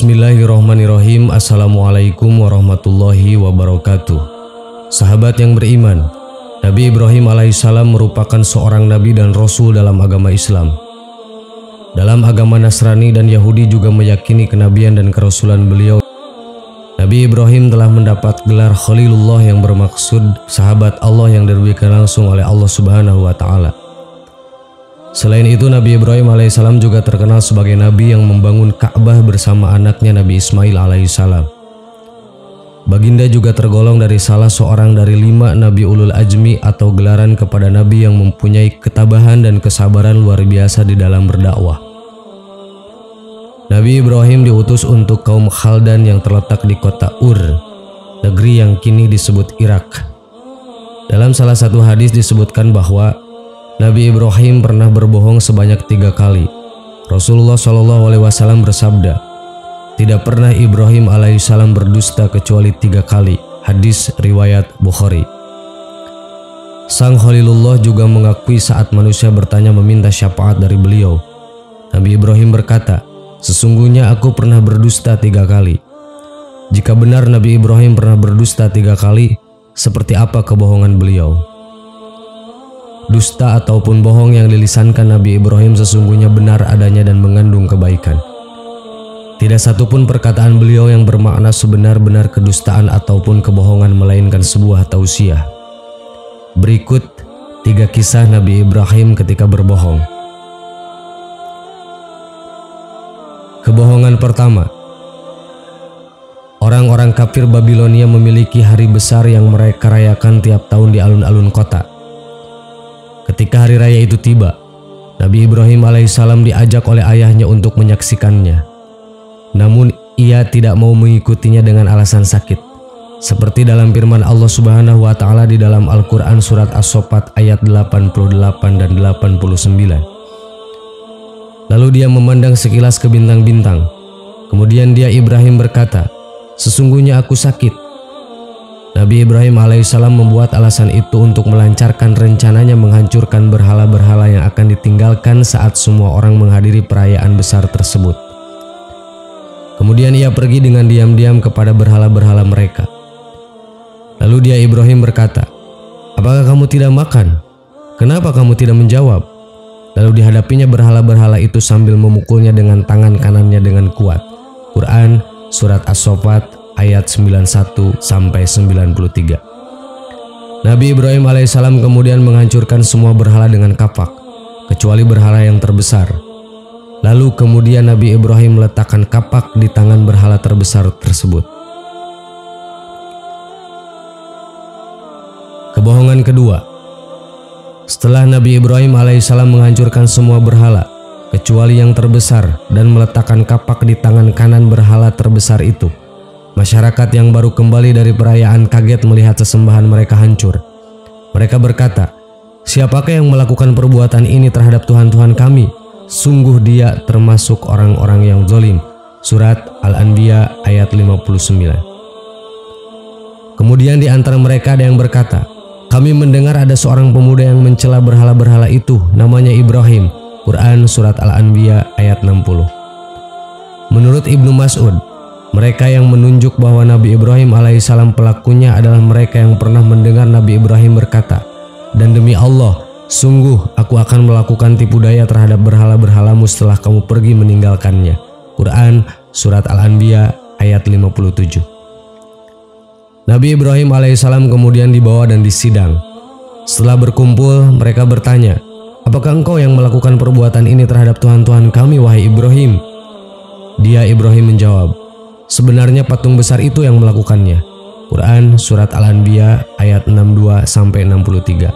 Bismillahirrahmanirrahim. Assalamualaikum warahmatullahi wabarakatuh. Sahabat yang beriman, Nabi Ibrahim alaihissalam merupakan seorang nabi dan rasul dalam agama Islam. Dalam agama Nasrani dan Yahudi juga meyakini kenabian dan kerasulan beliau. Nabi Ibrahim telah mendapat gelar Khalilullah yang bermaksud sahabat Allah yang diberikan langsung oleh Allah Subhanahu wa Ta'ala. Selain itu, Nabi Ibrahim alaihissalam juga terkenal sebagai nabi yang membangun Ka'bah bersama anaknya Nabi Ismail alaihissalam. Baginda juga tergolong dari salah seorang dari 5 nabi ulul ajmi atau gelaran kepada nabi yang mempunyai ketabahan dan kesabaran luar biasa di dalam berdakwah. Nabi Ibrahim diutus untuk kaum Khaldan yang terletak di kota Ur, negeri yang kini disebut Irak. Dalam salah satu hadis disebutkan bahwa Nabi Ibrahim pernah berbohong sebanyak 3 kali. Rasulullah SAW bersabda, "Tidak pernah Ibrahim alaihissalam berdusta kecuali 3 kali." Hadis riwayat Bukhari. Sang Khalilullah juga mengakui saat manusia bertanya meminta syafaat dari beliau. Nabi Ibrahim berkata, "Sesungguhnya aku pernah berdusta 3 kali." Jika benar Nabi Ibrahim pernah berdusta 3 kali, seperti apa kebohongan beliau? Dusta ataupun bohong yang dilisankan Nabi Ibrahim sesungguhnya benar adanya dan mengandung kebaikan. Tidak satupun perkataan beliau yang bermakna sebenar-benar kedustaan ataupun kebohongan, melainkan sebuah tausiah. Berikut 3 kisah Nabi Ibrahim ketika berbohong. Kebohongan pertama. Orang-orang kafir Babilonia memiliki hari besar yang mereka rayakan tiap tahun di alun-alun kota. Ketika hari raya itu tiba, Nabi Ibrahim alaihissalam diajak oleh ayahnya untuk menyaksikannya. Namun ia tidak mau mengikutinya dengan alasan sakit. Seperti dalam firman Allah Subhanahu wa Ta'ala di dalam Al-Quran surat As-Saffat ayat 88 dan 89. Lalu dia memandang sekilas ke bintang-bintang. Kemudian dia Ibrahim berkata, "Sesungguhnya aku sakit." Nabi Ibrahim alaihissalam membuat alasan itu untuk melancarkan rencananya menghancurkan berhala-berhala yang akan ditinggalkan saat semua orang menghadiri perayaan besar tersebut. Kemudian ia pergi dengan diam-diam kepada berhala-berhala mereka. Lalu dia Ibrahim berkata, "Apakah kamu tidak makan? Kenapa kamu tidak menjawab?" Lalu dihadapinya berhala-berhala itu sambil memukulnya dengan tangan kanannya dengan kuat. Quran surat As-Saffat ayat 91-93. Nabi Ibrahim alaihissalam kemudian menghancurkan semua berhala dengan kapak, kecuali berhala yang terbesar. Lalu kemudian Nabi Ibrahim meletakkan kapak di tangan berhala terbesar tersebut. Kebohongan kedua. Setelah Nabi Ibrahim alaihissalam menghancurkan semua berhala, kecuali yang terbesar, dan meletakkan kapak di tangan kanan berhala terbesar itu, masyarakat yang baru kembali dari perayaan kaget melihat sesembahan mereka hancur. Mereka berkata, "Siapakah yang melakukan perbuatan ini terhadap Tuhan-Tuhan kami? Sungguh dia termasuk orang-orang yang zalim." Surat Al-Anbiya ayat 59. Kemudian di antara mereka ada yang berkata, "Kami mendengar ada seorang pemuda yang mencela berhala-berhala itu, namanya Ibrahim." Quran surat Al-Anbiya ayat 60. Menurut Ibnu Mas'ud, mereka yang menunjuk bahwa Nabi Ibrahim alaihissalam pelakunya adalah mereka yang pernah mendengar Nabi Ibrahim berkata, "Dan demi Allah, sungguh aku akan melakukan tipu daya terhadap berhala-berhalamu setelah kamu pergi meninggalkannya." Quran surat Al-Anbiya ayat 57. Nabi Ibrahim alaihissalam kemudian dibawa dan disidang. Setelah berkumpul, mereka bertanya, "Apakah engkau yang melakukan perbuatan ini terhadap Tuhan-Tuhan kami, wahai Ibrahim?" Dia Ibrahim menjawab, "Sebenarnya patung besar itu yang melakukannya." Quran surat Al-Anbiya ayat 62-63.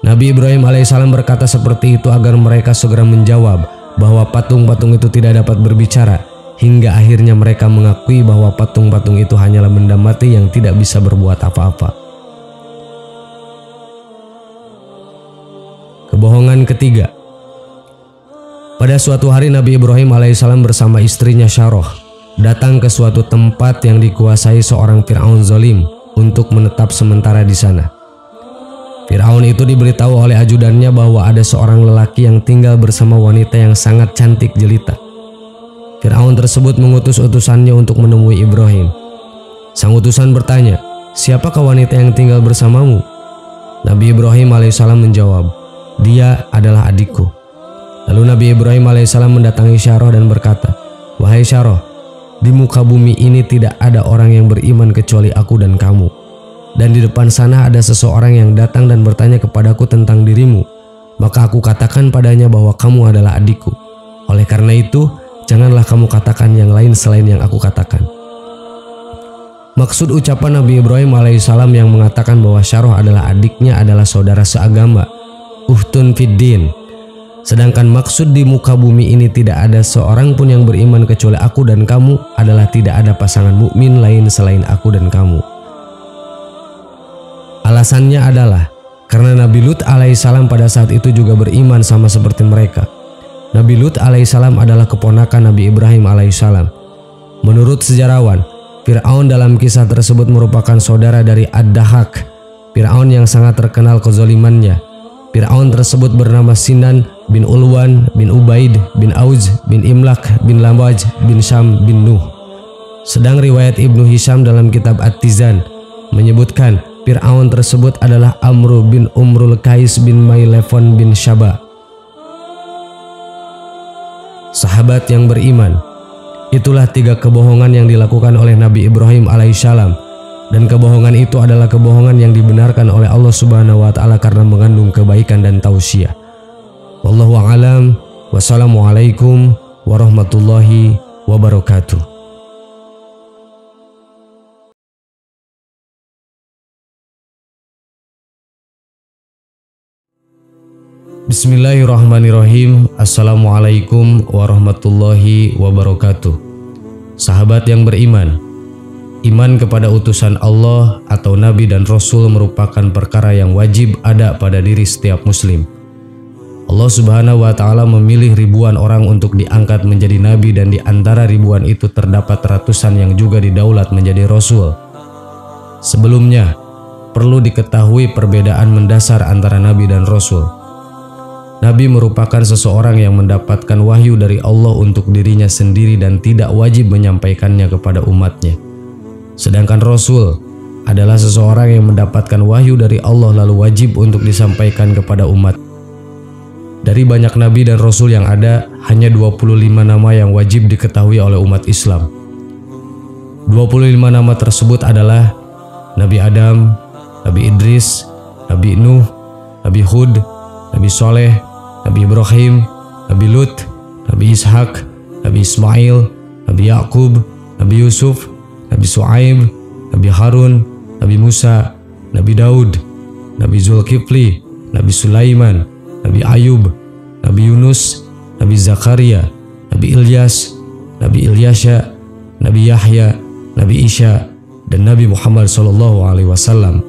Nabi Ibrahim alaihissalam berkata seperti itu agar mereka segera menjawab bahwa patung-patung itu tidak dapat berbicara, hingga akhirnya mereka mengakui bahwa patung-patung itu hanyalah benda mati yang tidak bisa berbuat apa-apa. Kebohongan ketiga. Pada suatu hari Nabi Ibrahim alaihissalam bersama istrinya Syaroh datang ke suatu tempat yang dikuasai seorang Fir'aun zalim untuk menetap sementara di sana. Fir'aun itu diberitahu oleh ajudannya bahwa ada seorang lelaki yang tinggal bersama wanita yang sangat cantik jelita. Fir'aun tersebut mengutus utusannya untuk menemui Ibrahim. Sang utusan bertanya, "Siapakah wanita yang tinggal bersamamu?" Nabi Ibrahim alaihissalam menjawab, "Dia adalah adikku." Lalu Nabi Ibrahim alaihissalam mendatangi Syarah dan berkata, "Wahai Syarah, di muka bumi ini tidak ada orang yang beriman kecuali aku dan kamu. Dan di depan sana ada seseorang yang datang dan bertanya kepadaku tentang dirimu. Maka aku katakan padanya bahwa kamu adalah adikku. Oleh karena itu, janganlah kamu katakan yang lain selain yang aku katakan." Maksud ucapan Nabi Ibrahim alaihissalam yang mengatakan bahwa Syarah adalah adiknya adalah saudara seagama, uhtun fiddin. Sedangkan maksud di muka bumi ini tidak ada seorang pun yang beriman kecuali aku dan kamu adalah tidak ada pasangan mukmin lain selain aku dan kamu. Alasannya adalah karena Nabi Lut alaihissalam pada saat itu juga beriman sama seperti mereka. Nabi Lut alaihissalam adalah keponakan Nabi Ibrahim alaihissalam. Menurut sejarawan, Fir'aun dalam kisah tersebut merupakan saudara dari Ad-Dahak, Fir'aun yang sangat terkenal kezalimannya. Fir'aun tersebut bernama Sinan bin Ulwan bin Ubaid bin Auz bin Imlak bin Lamwaj bin Syam bin Nuh. Sedang riwayat Ibnu Hisham dalam kitab At-Tizan menyebutkan Fir'aun tersebut adalah Amru bin Umrul Qais bin Mailefon bin Syaba. Sahabat yang beriman, itulah 3 kebohongan yang dilakukan oleh Nabi Ibrahim alaihissalam. Dan kebohongan itu adalah kebohongan yang dibenarkan oleh Allah Subhanahu wa Ta'ala karena mengandung kebaikan dan tausiah. Wallahu a'lam. Wassalamualaikum warahmatullahi wabarakatuh. Bismillahirrahmanirrahim. Assalamualaikum warahmatullahi wabarakatuh. Sahabat yang beriman, iman kepada utusan Allah atau Nabi dan Rasul merupakan perkara yang wajib ada pada diri setiap muslim. Allah Subhanahu wa Ta'ala memilih ribuan orang untuk diangkat menjadi Nabi, dan di antara ribuan itu terdapat ratusan yang juga didaulat menjadi Rasul. Sebelumnya, perlu diketahui perbedaan mendasar antara Nabi dan Rasul. Nabi merupakan seseorang yang mendapatkan wahyu dari Allah untuk dirinya sendiri dan tidak wajib menyampaikannya kepada umatnya. Sedangkan Rasul adalah seseorang yang mendapatkan wahyu dari Allah lalu wajib untuk disampaikan kepada umat. Dari banyak Nabi dan Rasul yang ada, hanya 25 nama yang wajib diketahui oleh umat Islam. 25 nama tersebut adalah Nabi Adam, Nabi Idris, Nabi Nuh, Nabi Hud, Nabi Soleh, Nabi Ibrahim, Nabi Lut, Nabi Ishak, Nabi Ismail, Nabi Yakub, Nabi Yusuf, Nabi Shu'aib, Nabi Harun, Nabi Musa, Nabi Daud, Nabi Zulkifli, Nabi Sulaiman, Nabi Ayub, Nabi Yunus, Nabi Zakaria, Nabi Ilyas, Nabi Ilyasya, Nabi Yahya, Nabi Isya, dan Nabi Muhammad SAW.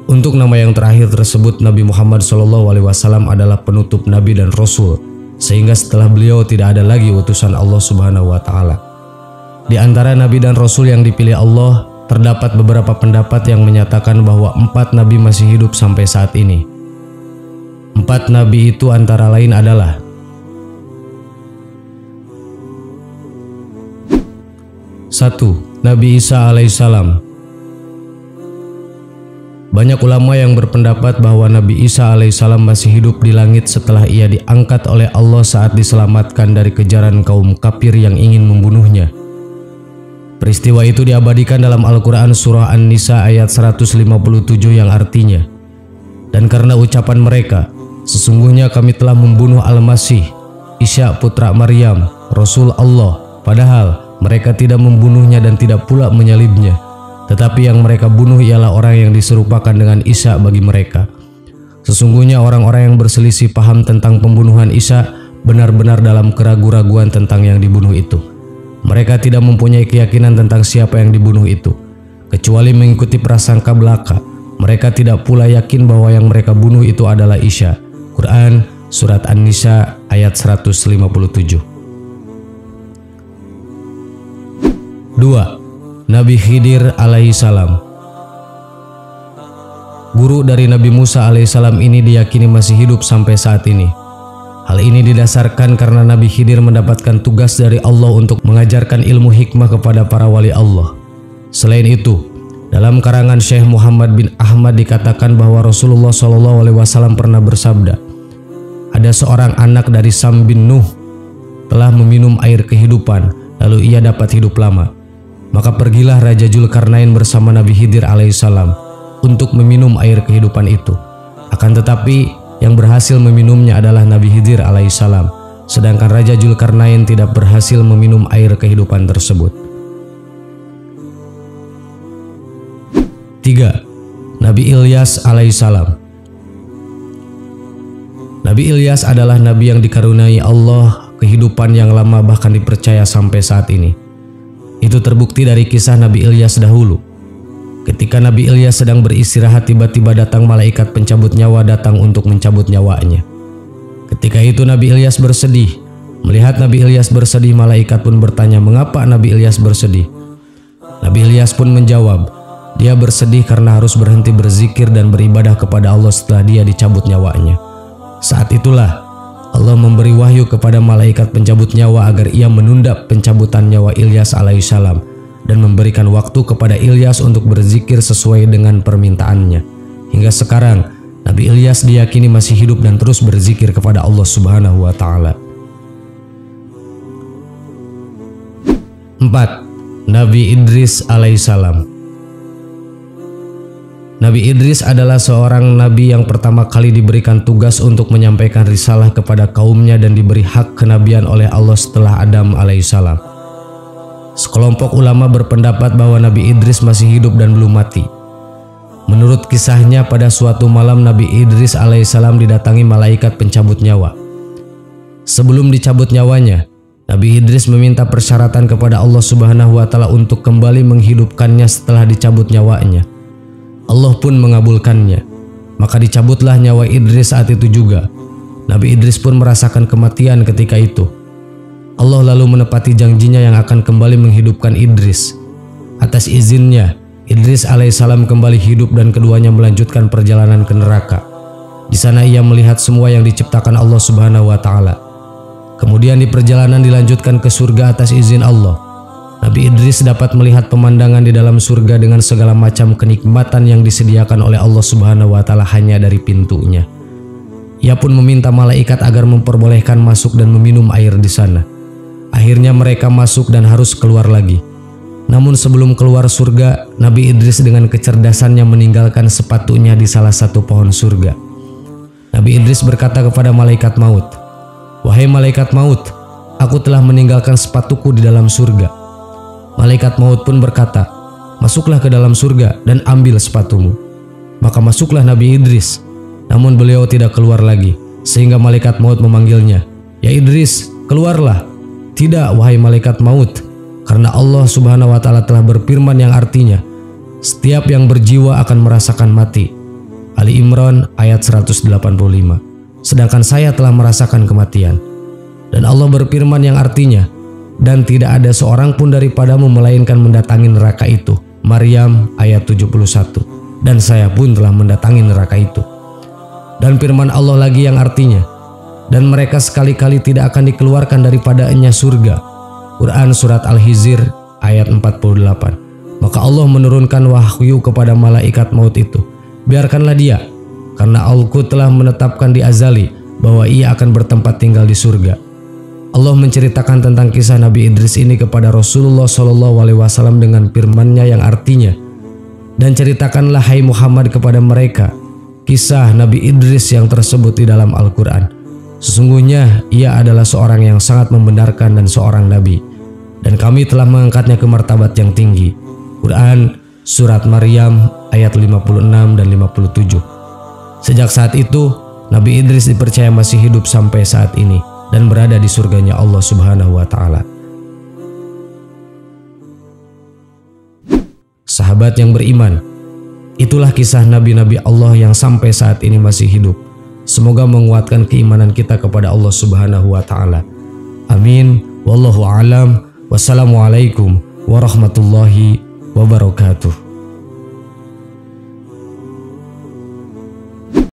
Untuk nama yang terakhir tersebut, Nabi Muhammad SAW adalah penutup Nabi dan Rasul, sehingga setelah beliau tidak ada lagi utusan Allah Subhanahu wa Ta'ala. Di antara Nabi dan Rasul yang dipilih Allah, terdapat beberapa pendapat yang menyatakan bahwa 4 Nabi masih hidup sampai saat ini. 4 Nabi itu antara lain adalah: 1. Nabi Isa alaihissalam. Banyak ulama yang berpendapat bahwa Nabi Isa alaihissalam masih hidup di langit setelah ia diangkat oleh Allah saat diselamatkan dari kejaran kaum kafir yang ingin membunuhnya. Peristiwa itu diabadikan dalam Al-Quran surah An-Nisa ayat 157 yang artinya, "Dan karena ucapan mereka, sesungguhnya kami telah membunuh Al-Masih, Isa putra Maryam, Rasul Allah, padahal mereka tidak membunuhnya dan tidak pula menyalibnya. Tetapi yang mereka bunuh ialah orang yang diserupakan dengan Isa bagi mereka. Sesungguhnya orang-orang yang berselisih paham tentang pembunuhan Isa benar-benar dalam keraguan-raguan tentang yang dibunuh itu. Mereka tidak mempunyai keyakinan tentang siapa yang dibunuh itu, kecuali mengikuti prasangka belaka. Mereka tidak pula yakin bahwa yang mereka bunuh itu adalah Isa." Quran Surat An-Nisa ayat 157. 2. Nabi Khidir alaihissalam. Guru dari Nabi Musa alaihissalam ini diyakini masih hidup sampai saat ini. Hal ini didasarkan karena Nabi Khidir mendapatkan tugas dari Allah untuk mengajarkan ilmu hikmah kepada para wali Allah. Selain itu, dalam karangan Syekh Muhammad bin Ahmad dikatakan bahwa Rasulullah SAW pernah bersabda, ada seorang anak dari Sam bin Nuh telah meminum air kehidupan, lalu ia dapat hidup lama. Maka pergilah Raja Zulkarnain bersama Nabi Khidir alaihissalam untuk meminum air kehidupan itu. Akan tetapi yang berhasil meminumnya adalah Nabi Khidir alaihissalam, sedangkan Raja Zulkarnain tidak berhasil meminum air kehidupan tersebut. 3. Nabi Ilyas alaihissalam. Nabi Ilyas adalah nabi yang dikaruniai Allah kehidupan yang lama, bahkan dipercaya sampai saat ini. Itu terbukti dari kisah Nabi Ilyas dahulu. Ketika Nabi Ilyas sedang beristirahat, tiba-tiba datang malaikat pencabut nyawa datang untuk mencabut nyawanya. Ketika itu Nabi Ilyas bersedih. Melihat Nabi Ilyas bersedih, malaikat pun bertanya, mengapa Nabi Ilyas bersedih? Nabi Ilyas pun menjawab, dia bersedih karena harus berhenti berzikir dan beribadah kepada Allah setelah dia dicabut nyawanya. Saat itulah Allah memberi wahyu kepada malaikat pencabut nyawa agar ia menunda pencabutan nyawa Ilyas alaihissalam dan memberikan waktu kepada Ilyas untuk berzikir sesuai dengan permintaannya. Hingga sekarang Nabi Ilyas diyakini masih hidup dan terus berzikir kepada Allah Subhanahu wa Ta'ala. 4. Nabi Idris alaihissalam. Nabi Idris adalah seorang nabi yang pertama kali diberikan tugas untuk menyampaikan risalah kepada kaumnya dan diberi hak kenabian oleh Allah setelah Adam alaihissalam. Sekelompok ulama berpendapat bahwa Nabi Idris masih hidup dan belum mati. Menurut kisahnya, pada suatu malam Nabi Idris alaihissalam didatangi malaikat pencabut nyawa. Sebelum dicabut nyawanya, Nabi Idris meminta persyaratan kepada Allah Subhanahu wa Ta'ala untuk kembali menghidupkannya setelah dicabut nyawanya. Allah pun mengabulkannya. Maka dicabutlah nyawa Idris saat itu juga. Nabi Idris pun merasakan kematian ketika itu. Allah lalu menepati janjinya yang akan kembali menghidupkan Idris. Atas izinnya, Idris alaihissalam kembali hidup dan keduanya melanjutkan perjalanan ke neraka. Di sana ia melihat semua yang diciptakan Allah Subhanahu wa Ta'ala. Kemudian di perjalanan dilanjutkan ke surga atas izin Allah. Nabi Idris dapat melihat pemandangan di dalam surga dengan segala macam kenikmatan yang disediakan oleh Allah Subhanahu wa Ta'ala hanya dari pintunya. Ia pun meminta malaikat agar memperbolehkan masuk dan meminum air di sana. Akhirnya mereka masuk dan harus keluar lagi. Namun sebelum keluar surga, Nabi Idris dengan kecerdasannya meninggalkan sepatunya di salah satu pohon surga. Nabi Idris berkata kepada malaikat maut, "Wahai malaikat maut, aku telah meninggalkan sepatuku di dalam surga." Malaikat maut pun berkata, "Masuklah ke dalam surga dan ambil sepatumu." Maka masuklah Nabi Idris. Namun beliau tidak keluar lagi, sehingga malaikat maut memanggilnya, "Ya Idris, keluarlah." "Tidak, wahai malaikat maut, karena Allah Subhanahu wa Ta'ala telah berfirman yang artinya, setiap yang berjiwa akan merasakan mati." Ali Imran ayat 185. Sedangkan saya telah merasakan kematian. Dan Allah berfirman yang artinya, dan tidak ada seorang pun daripadamu melainkan mendatangi neraka itu. Maryam ayat 71. Dan saya pun telah mendatangi neraka itu. Dan firman Allah lagi yang artinya, dan mereka sekali-kali tidak akan dikeluarkan daripadanya surga. Quran surat Al-Hijr ayat 48. Maka Allah menurunkan wahyu kepada malaikat maut itu, "Biarkanlah dia, karena Aku telah menetapkan di azali bahwa ia akan bertempat tinggal di surga." Allah menceritakan tentang kisah Nabi Idris ini kepada Rasulullah SAW dengan firman-Nya yang artinya, "Dan ceritakanlah hai Muhammad kepada mereka kisah Nabi Idris yang tersebut di dalam Al-Quran. Sesungguhnya ia adalah seorang yang sangat membenarkan dan seorang nabi, dan kami telah mengangkatnya ke martabat yang tinggi." Quran surat Maryam ayat 56 dan 57. Sejak saat itu, Nabi Idris dipercaya masih hidup sampai saat ini dan berada di surganya Allah Subhanahu wa Ta'ala. Sahabat yang beriman, itulah kisah nabi-nabi Allah yang sampai saat ini masih hidup. Semoga menguatkan keimanan kita kepada Allah Subhanahu wa Ta'ala. Amin. Wallahu a'lam. Wassalamualaikum warahmatullahi wabarakatuh.